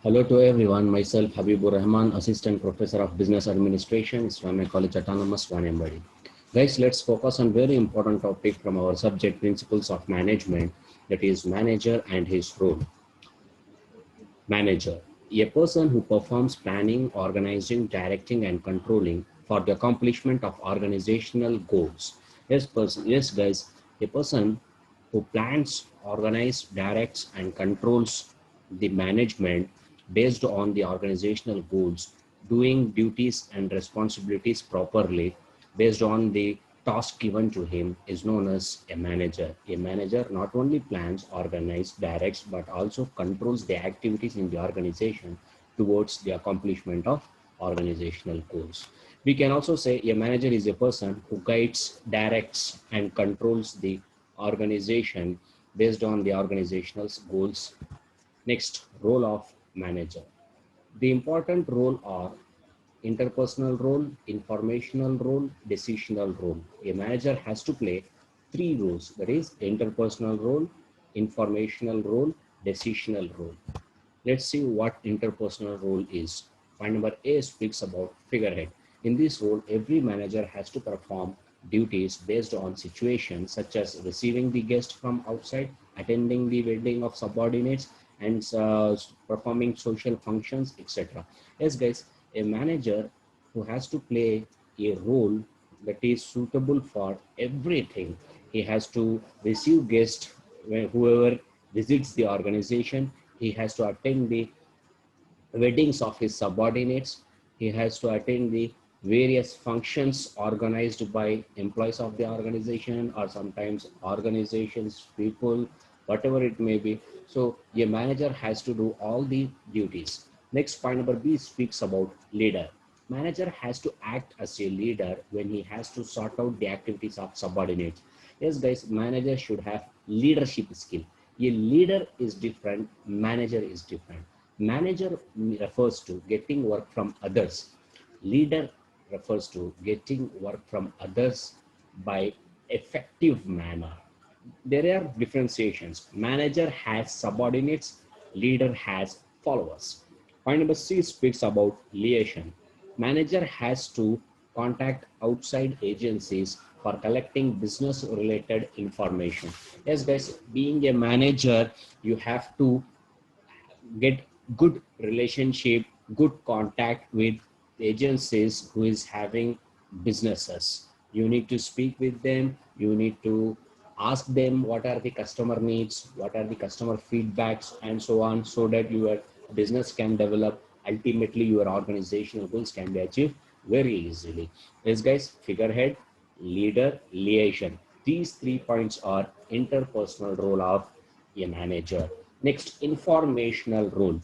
Hello to everyone. Myself Habibur Rahman, Assistant Professor of Business Administration, Islamic College Autonomous, Wanembadi. Guys, let's focus on very important topic from our subject Principles of Management, that is manager and his role. Manager, a person who performs planning, organizing, directing, and controlling for the accomplishment of organizational goals. Yes, guys, a person who plans, organizes, directs, and controls the management based on the organizational goals, doing duties and responsibilities properly based on the task given to him is known as a manager. A manager not only plans, organizes, directs, but also controls the activities in the organization towards the accomplishment of organizational goals. We can also say a manager is a person who guides, directs, and controls the organization based on the organizational goals. Next, role of manager. The important role are interpersonal role, informational role, decisional role. A manager has to play three roles, that is interpersonal role, informational role, decisional role. Let's see what interpersonal role is. Point number A speaks about figurehead. In this role, every manager has to perform duties based on situations such as receiving the guest from outside, attending the wedding of subordinates, and performing social functions, etc. Yes, guys, a manager who has to play a role that is suitable for everything. He has to receive guests when whoever visits the organization. He has to attend the weddings of his subordinates. He has to attend the various functions organized by employees of the organization or sometimes organizations, people, whatever it may be. So a manager has to do all the duties. Next, point number B speaks about leader. Manager has to act as a leader when he has to sort out the activities of subordinates. Yes, guys, manager should have leadership skill. A leader is different, manager is different. Manager refers to getting work from others. Leader refers to getting work from others by effective manner. There are differentiations. Manager has subordinates, leader has followers. Point number C speaks about liaison. Manager has to contact outside agencies for collecting business related information. Yes, guys, being a manager, you have to get good relationship, good contact with agencies who is having businesses. You need to speak with them. You need to ask them what are the customer needs, what are the customer feedbacks, and so on, so that your business can develop. Ultimately, your organizational goals can be achieved very easily. Yes, guys, figurehead, leader, liaison. These 3 points are interpersonal role of a manager. Next, informational role.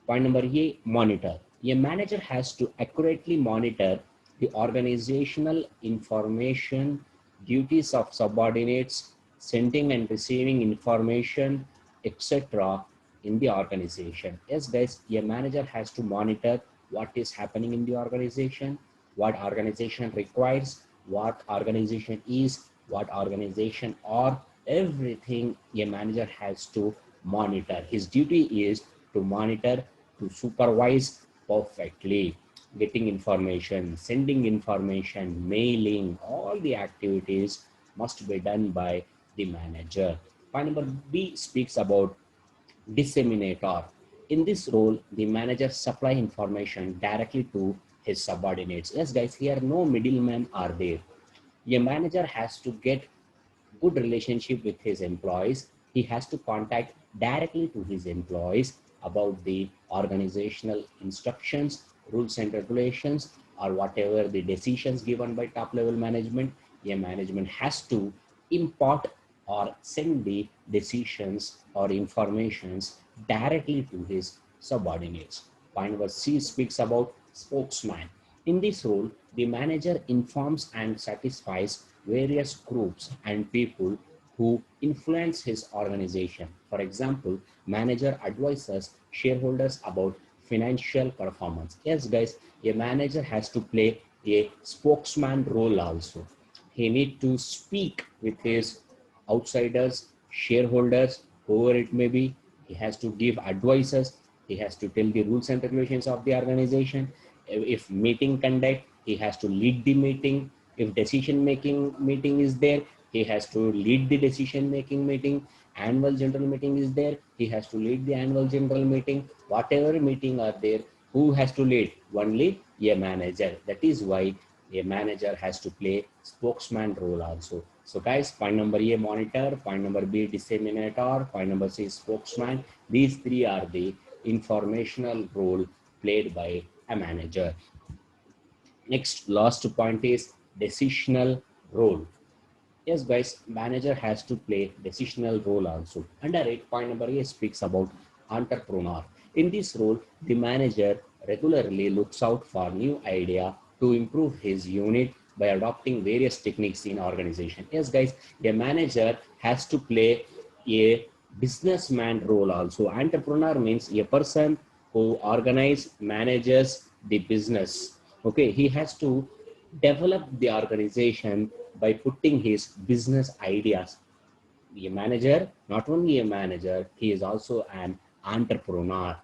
Point number A, monitor. A manager has to accurately monitor the organizational information, duties of subordinates, sending and receiving information, etc. in the organization. Yes, guys, a manager has to monitor what is happening in the organization, what organization requires, what organization is, what organization are, everything a manager has to monitor. His duty is to monitor, to supervise perfectly, getting information, sending information, mailing, all the activities must be done by the manager. Point number B speaks about disseminator. In this role, the manager supply information directly to his subordinates. Yes, guys, here no middlemen are there. A manager has to get good relationship with his employees. He has to contact directly to his employees about the organizational instructions, rules and regulations, or whatever the decisions given by top level management. A management has to impart or send the decisions or informations directly to his subordinates. Point number C speaks about spokesman. In this role, the manager informs and satisfies various groups and people who influence his organization. For example, manager advises shareholders about financial performance. Yes, guys, a manager has to play a spokesman role also. He need to speak with his outsiders, shareholders, whoever it may be. He has to give advices. He has to tell the rules and regulations of the organization. If meeting conduct, he has to lead the meeting. If decision making meeting is there, he has to lead the decision making meeting. Annual general meeting is there, he has to lead the annual general meeting. Whatever meeting are there, who has to lead? Only a manager. That is why a manager has to play spokesman role also. So guys, point number A, monitor, point number B, disseminator, point number C, spokesman. These three are the informational role played by a manager. Next, last point is decisional role. Yes, guys, manager has to play decisional role also. Under it, point number A speaks about entrepreneur. In this role, the manager regularly looks out for new idea to improve his unit by adopting various techniques in organization. Yes, guys, a manager has to play a businessman role also. Entrepreneur means a person who organize, manages the business. Okay, he has to develop the organization by putting his business ideas. A manager, not only a manager, he is also an entrepreneur,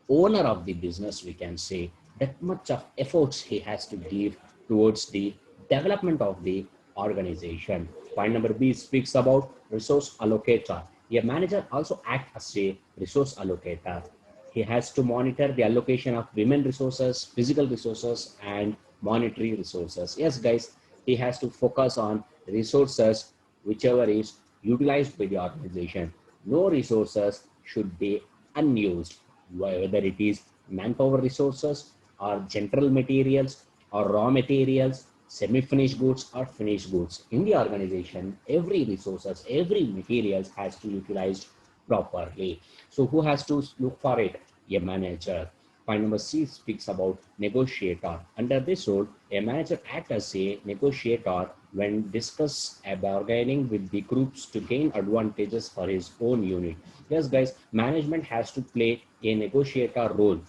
owner of the business, we can say. That much of efforts he has to give towards the development of the organization. Point number B speaks about resource allocator. A manager also acts as a resource allocator. He has to monitor the allocation of women resources, physical resources, and monetary resources. Yes, guys, he has to focus on resources whichever is utilized by the organization. No resources should be unused, whether it is manpower resources or general materials or raw materials, semi-finished goods or finished goods. In the organization, every resources, every materials has to be utilized properly. So who has to look for it? A manager. Point number C speaks about negotiator. Under this role, a manager acts as a negotiator when discuss bargaining with the groups to gain advantages for his own unit. Yes, guys, management has to play a negotiator role.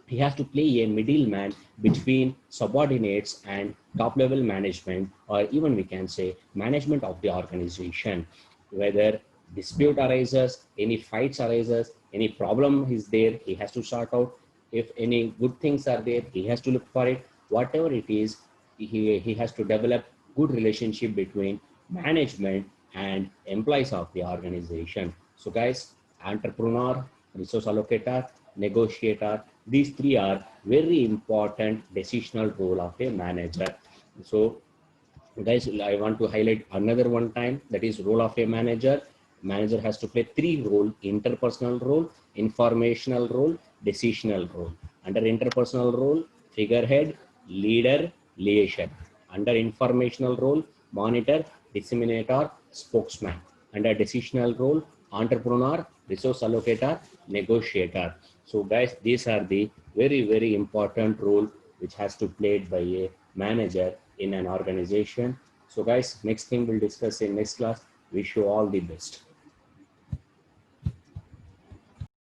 He has to play a middleman between subordinates and top level management, or even we can say management of the organization. Whether dispute arises, any fights arises, any problem is there, he has to sort out. If any good things are there, he has to look for it. Whatever it is, he has to develop good relationship between management and employees of the organization. So guys, entrepreneur, resource allocator, negotiator, these three are very important decisional role of a manager. So guys, I want to highlight another one time, that is role of a manager. Manager has to play three role: interpersonal role, informational role, decisional role. Under interpersonal role, figurehead, leader, liaison. Under informational role, monitor, disseminator, spokesman. Under decisional role, entrepreneur, resource allocator, negotiator. So guys, these are the very important role which has to played by a manager in an organization. So guys, next thing we'll discuss in next class. Wish you all the best.